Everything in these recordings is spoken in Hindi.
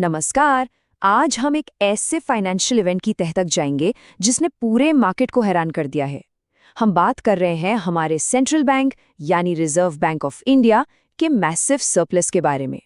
नमस्कार। आज हम एक ऐसे फाइनेंशियल इवेंट की तह तक जाएंगे जिसने पूरे मार्केट को हैरान कर दिया है। हम बात कर रहे हैं हमारे सेंट्रल बैंक यानी रिजर्व बैंक ऑफ इंडिया के मैसिव सरप्लस के बारे में।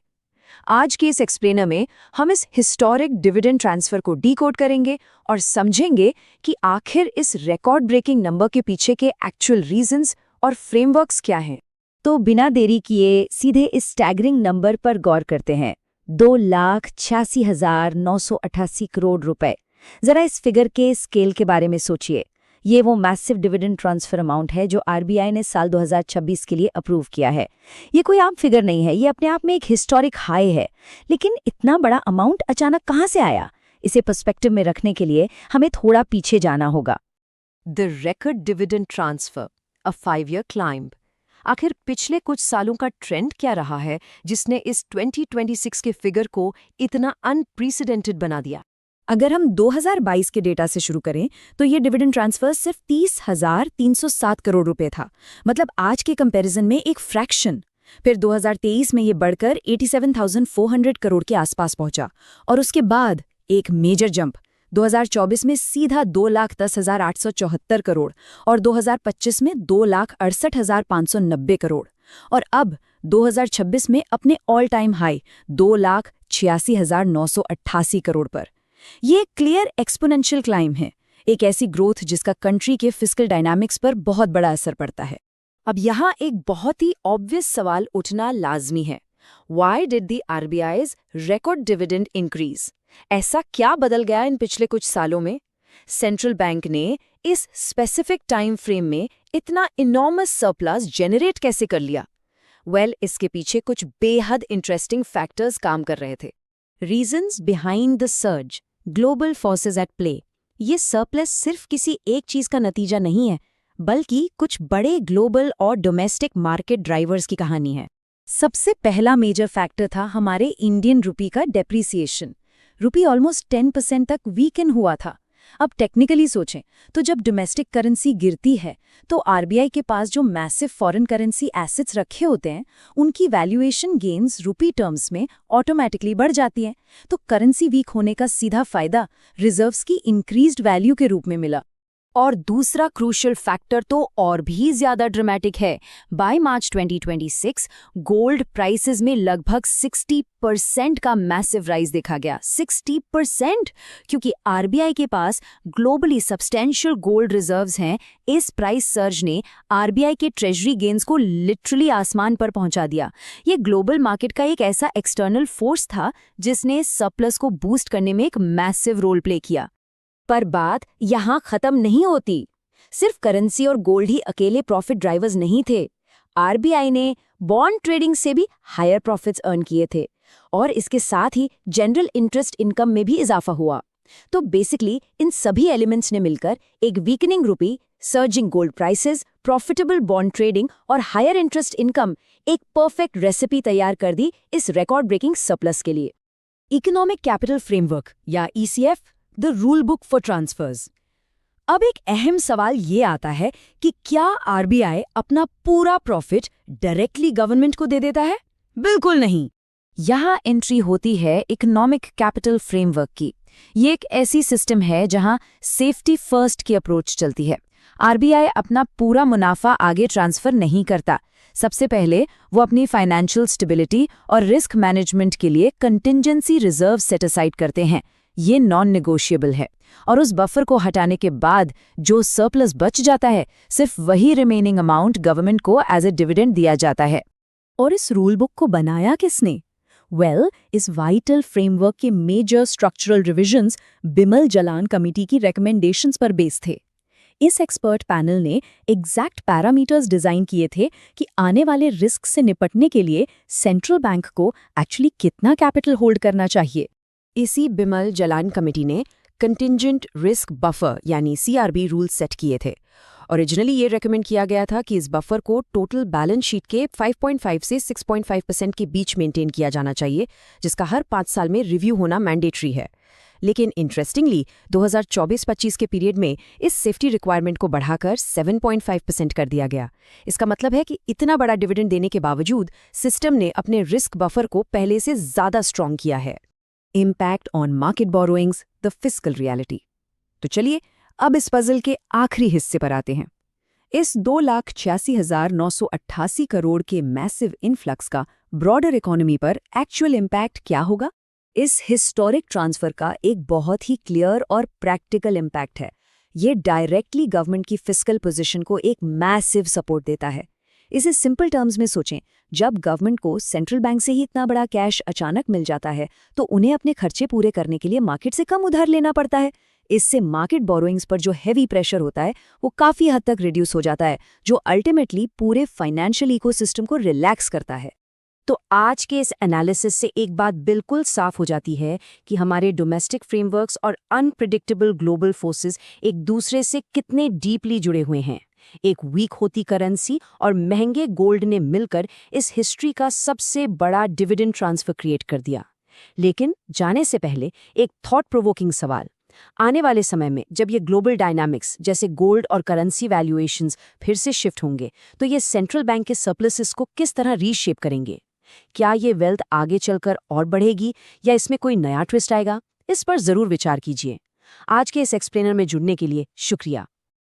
आज के इस एक्सप्लेनर में हम इस हिस्टोरिक डिविडेंड ट्रांसफर को डीकोड करेंगे और समझेंगे कि आखिर इस रिकॉर्ड ब्रेकिंग नंबर के पीछे के एक्चुअल रीजंस और फ्रेमवर्क्स क्या हैं। तो बिना देरी किए सीधे इस स्टैगरिंग नंबर पर गौर करते हैं। 2,86,988 करोड़ रुपए। जरा इस फिगर के स्केल के बारे में सोचिए। ये वो मैसिव डिविडेंड ट्रांसफर अमाउंट है जो आरबीआई ने साल 2026 के लिए अप्रूव किया है। ये कोई आम फिगर नहीं है, ये अपने आप में एक हिस्टोरिक हाई है। लेकिन इतना बड़ा अमाउंट अचानक कहाँ से आया? इसे पर्सपेक्टिव में रखने के लिए हमें थोड़ा पीछे जाना होगा। The record dividend transfer, a 5-year climb. आखिर पिछले कुछ सालों का ट्रेंड क्या रहा है जिसने इस 2026 के फिगर को इतना अनप्रेसिडेंटेड बना दिया? अगर हम 2022 के डेटा से शुरू करें तो ये डिविडेंड ट्रांसफर सिर्फ 30,307 करोड़ रुपए था। मतलब आज के कंपैरिजन में एक फ्रैक्शन। फिर 2023 में ये बढ़कर 87,400 करोड़ के आसपास पहुंचा और उसके बाद एक मेजर जंप 2024 में सीधा 2,10,874 करोड़ और 2025 में 2,68,590 करोड़ और अब 2026 में अपने ऑल टाइम हाई 2,86,988 करोड़ पर। ये क्लियर एक्सपोनेंशियल क्लाइम है, एक ऐसी ग्रोथ जिसका कंट्री के फिस्कल डायनामिक्स पर बहुत बड़ा असर पड़ता है। अब यहाँ एक बहुत ही ऑब्वियस सवाल उठना लाजमी है। Why did the RBI's record dividend increase? ऐसा क्या बदल गया इन पिछले कुछ सालों में? सेंट्रल बैंक ने इस स्पेसिफिक टाइम फ्रेम में इतना इनॉर्मस सरप्लस जनरेट कैसे कर लिया? इसके पीछे कुछ बेहद इंटरेस्टिंग फैक्टर्स काम कर रहे थे। Reasons behind the surge, global forces at play. ये सरप्लस सिर्फ किसी एक चीज का नतीजा नहीं है, बल्कि कुछ बड़े ग्लोबल और डोमेस्टिक मार्केट ड्राइवर्स की कहानी है। सबसे पहला मेजर फैक्टर था हमारे इंडियन रुपी का डेप्रिसिएशन। रुपी ऑलमोस्ट 10% तक वीकन हुआ था। अब टेक्निकली सोचें तो जब डोमेस्टिक करेंसी गिरती है तो आरबीआई के पास जो मैसिव फॉरेन करेंसी एसेट्स रखे होते हैं उनकी वैल्यूएशन गेन्स रुपी टर्म्स में ऑटोमेटिकली बढ़ जाती हैं। तो करेंसी वीक होने का सीधा फायदा रिजर्व्स की इंक्रीज्ड वैल्यू के रूप में मिला। और दूसरा क्रूशियल फैक्टर तो और भी ज्यादा ड्रामेटिक है। बाय मार्च 2026 गोल्ड प्राइसेस में लगभग 60% का मैसिव राइज देखा गया। 60%, क्योंकि आरबीआई के पास ग्लोबली सब्सटेंशियल गोल्ड रिजर्व्स हैं। इस प्राइस सर्ज ने आरबीआई के ट्रेजरी गेन्स को लिटरली आसमान पर पहुंचा दिया। ये ग्लोबल मार्केट का एक ऐसा एक्सटर्नल फोर्स था जिसने सरप्लस को बूस्ट करने में एक मैसिव रोल प्ले किया। पर बात यहाँ खत्म नहीं होती। सिर्फ करेंसी और गोल्ड ही अकेले प्रॉफिट ड्राइवर्स नहीं थे। आरबीआई ने बॉन्ड ट्रेडिंग से भी हायर प्रॉफिट्स अर्न किए थे और इसके साथ ही जनरल इंटरेस्ट इनकम में भी इजाफा हुआ। तो बेसिकली इन सभी एलिमेंट्स ने मिलकर एक weakening rupee, surging gold prices, profitable bond trading और हायर इंटरेस्ट इनकम एक परफेक्ट रेसिपी तैयार कर दी इस रिकॉर्ड ब्रेकिंग सरप्लस के लिए। इकोनॉमिक कैपिटल फ्रेमवर्क या ECF, the rule book for transfers. अब एक अहम सवाल ये आता है कि क्या आरबीआई अपना पूरा प्रॉफिट डायरेक्टली गवर्नमेंट को दे देता है? बिल्कुल नहीं। यहाँ एंट्री होती है इकोनॉमिक कैपिटल फ्रेमवर्क की। ये एक ऐसी सिस्टम है जहाँ सेफ्टी फर्स्ट की अप्रोच चलती है। आरबीआई अपना पूरा मुनाफा आगे ट्रांसफर नहीं करता। सबसे पहले वो अपनी फाइनेंशियल स्टेबिलिटी और रिस्क मैनेजमेंट के लिए कंटिंजेंसी रिजर्व सेट असाइड करते हैं। ये नॉन नेगोशिएबल है और उस बफर को हटाने के बाद जो सरप्लस बच जाता है सिर्फ वही रिमेनिंग अमाउंट गवर्नमेंट को एज ए डिविडेंड दिया जाता है। और इस रूल बुक को बनाया किसने? इस वाइटल फ्रेमवर्क के major structural revisions Bimal Jalan committee की रिकमेंडेशंस पर बेस थे। इस एक्सपर्ट पैनल ने एग्जैक्ट पैरामीटर्स डिजाइन किए थे कि आने वाले रिस्क से निपटने के लिए सेंट्रल बैंक को एक्चुअली कितना कैपिटल होल्ड करना चाहिए। इसी बिमल जलान कमेटी ने कंटिंजेंट रिस्क बफर यानी सीआरबी रूल सेट किए थे। ओरिजिनली ये रेकमेंड किया गया था कि इस बफर को टोटल बैलेंस शीट के 5.5 से 6.5% के बीच मेंटेन किया जाना चाहिए, जिसका हर 5 साल में रिव्यू होना मैंडेटरी है। लेकिन इंटरेस्टिंगली 2024-25 के पीरियड में इस सेफ्टी रिक्वायरमेंट को बढ़ाकर 7.5% कर दिया गया। इसका मतलब है कि इतना बड़ा डिविडेंड देने के बावजूद सिस्टम ने अपने रिस्क बफर को पहले से ज़्यादा स्ट्रॉन्ग किया है। Impact on market borrowings, the fiscal reality. तो चलिए अब इस पजल के आखिरी हिस्से पर आते हैं। इस 2,86,988 करोड़ के मैसिव इन्फ्लक्स का ब्रॉडर इकोनॉमी पर एक्चुअल इम्पैक्ट क्या होगा? इस हिस्टोरिक ट्रांसफर का एक बहुत ही क्लियर और प्रैक्टिकल इम्पैक्ट है। ये डायरेक्टली गवर्नमेंट की फिस्कल पोजीशन को एक मैसिव सपोर्ट देता है। इसे सिंपल टर्म्स में सोचें, जब गवर्नमेंट को सेंट्रल बैंक से ही इतना बड़ा कैश अचानक मिल जाता है तो उन्हें अपने खर्चे पूरे करने के लिए मार्केट से कम उधार लेना पड़ता है। इससे मार्केट बोरोइंग्स पर जो हैवी प्रेशर होता है वो काफ़ी हद तक रिड्यूस हो जाता है, जो अल्टीमेटली पूरे फाइनेंशियल इकोसिस्टम को रिलैक्स करता है। तो आज के इस एनालिसिस से एक बात बिल्कुल साफ हो जाती है कि हमारे डोमेस्टिक फ्रेमवर्क्स और अनप्रिडिक्टेबल ग्लोबल फोर्सेस एक दूसरे से कितने डीपली जुड़े हुए हैं। एक वीक होती करेंसी और महंगे गोल्ड ने मिलकर इस हिस्ट्री का सबसे बड़ा डिविडेंड ट्रांसफर क्रिएट कर दिया। लेकिन जाने से पहले एक थॉट प्रोवोकिंग सवाल, आने वाले समय में जब ये ग्लोबल डायनामिक्स जैसे गोल्ड और करेंसी वैल्यूएशंस फिर से शिफ्ट होंगे तो ये सेंट्रल बैंक के सरप्लसेस को किस तरह रीशेप करेंगे? क्या ये वेल्थ आगे चलकर और बढ़ेगी या इसमें कोई नया ट्विस्ट आएगा? इस पर जरूर विचार कीजिए। आज के इस एक्सप्लेनर में जुड़ने के लिए शुक्रिया।